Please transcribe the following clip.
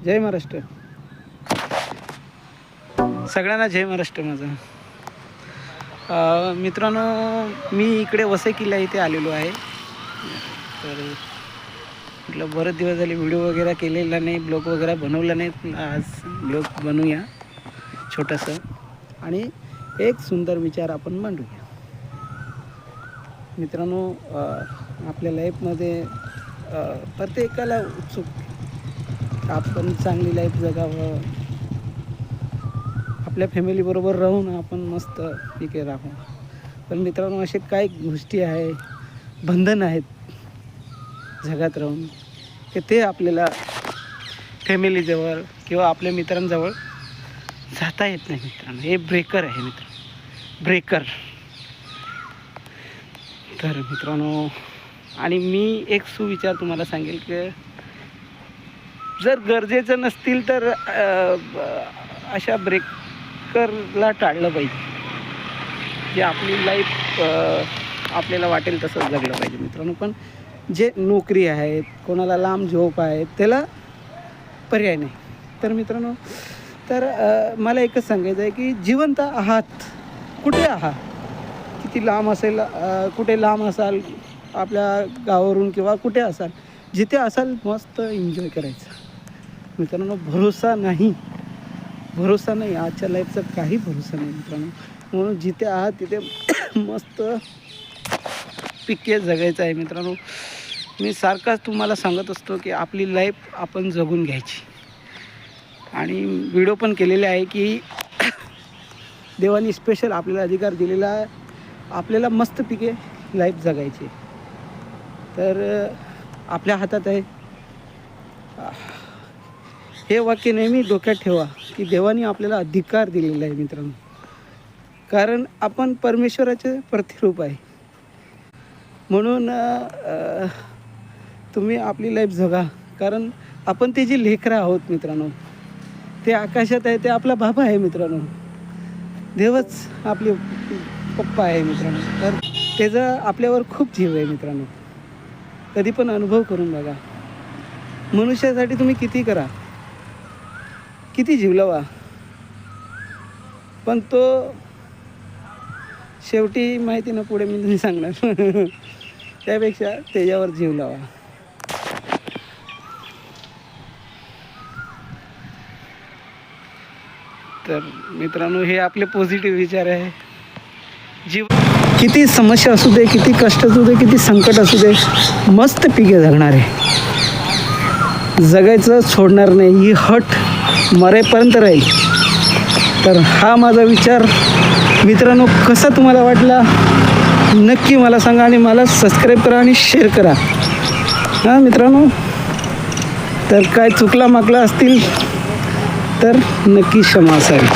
जय महाराष्ट्र. सगळ्यांना जय महाराष्ट्र. माझं मित्रांनो, मी इकडे वसई किल्ला इथे आलेलो आहे. तर म्हटलं बरेच दिवस झाले व्हिडिओ वगैरे केलेला नाही, ब्लॉग वगैरे बनवला नाही. आज ब्लॉग बनवूया छोटंसं आणि एक सुंदर विचार आपण मांडूया. मित्रांनो, आपल्या लाईफमध्ये प्रत्येकाला उत्सुक आपण चांगली लाईफ जगावं, आपल्या फॅमिलीबरोबर राहून आपण मस्त पिके राहू. पण मित्रांनो, असे काही गोष्टी आहे, बंधन आहेत जगात राहून की ते आपल्याला फॅमिलीजवळ किंवा आपल्या मित्रांजवळ जाता येत नाही. मित्रांनो, हे ब्रेकर आहे मित्रांनो, ब्रेकर. तर मित्रांनो, आणि मी एक सुविचार तुम्हाला सांगेल की जर गरजेचं नसतील तर अशा ब्रेकरला टाळलं पाहिजे. जे आपली लाईफ आपल्याला वाटेल तसं जगलं पाहिजे मित्रांनो. पण जे नोकरी आहेत, कोणाला लांब जॉब आहे, त्याला पर्याय नाही. तर मित्रांनो, तर मला एकच सांगायचं आहे की जिवंत आहात, कुठे आहात, किती लांब असेल, कुठे लांब असाल आपल्या गावावरून किंवा कुठे असाल, जिथे असाल मस्त एन्जॉय करायचं मित्रांनो. भरोसा नाही आजच्या लाईफचा, काही भरोसा नाही मित्रांनो. म्हणून जिथे आहात तिथे मस्त पिके जगायचं आहे मित्रांनो. मी सारखाच तुम्हाला सांगत असतो की आपली लाईफ आपण जगून घ्यायची. आणि व्हिडिओ पण केलेले आहे की देवानी स्पेशल आपल्याला अधिकार दिलेला आहे, आपल्याला मस्त पिके लाईफ जगायची. तर आपल्या हातात आहे. हे वाक्य नेहमी डोक्यात ठेवा की देवाने आपल्याला अधिकार दिलेला आहे मित्रांनो. कारण आपण परमेश्वराचे प्रतिरूप आहे. म्हणून तुम्ही आपली लाईफ जगा, कारण आपण ते जे लेकरं आहोत मित्रांनो, ते आकाशात आहे, ते आपला बाबा आहे मित्रांनो. देवच आपले पप्पा आहे मित्रांनो. तर त्याचा आपल्यावर खूप जीव आहे मित्रांनो. कधी पण अनुभव करून बघा. मनुष्यासाठी तुम्ही किती करा, किती जीव लावा, पण तो शेवटी माहिती ना, पुढे मी तुम्ही सांगणार. त्यापेक्षा त्याच्यावर जीव लावा. तर मित्रांनो, हे आपले पॉझिटिव्ह विचार आहे. जीव किती समस्या असू दे, किती कष्ट असू दे, किती संकट असू दे, मस्त पिके जगणार आहे. जगायचं सोडणार नाही, ही हट मरेपर्यंत राहील. तर हा माझा विचार मित्रांनो कसा तुम्हाला वाटला नक्की मला सांगा. आणि मला सबस्क्राईब करा आणि शेअर करा हां मित्रांनो. तर काय चुकला माकला असतील तर नक्की क्षमा असावी.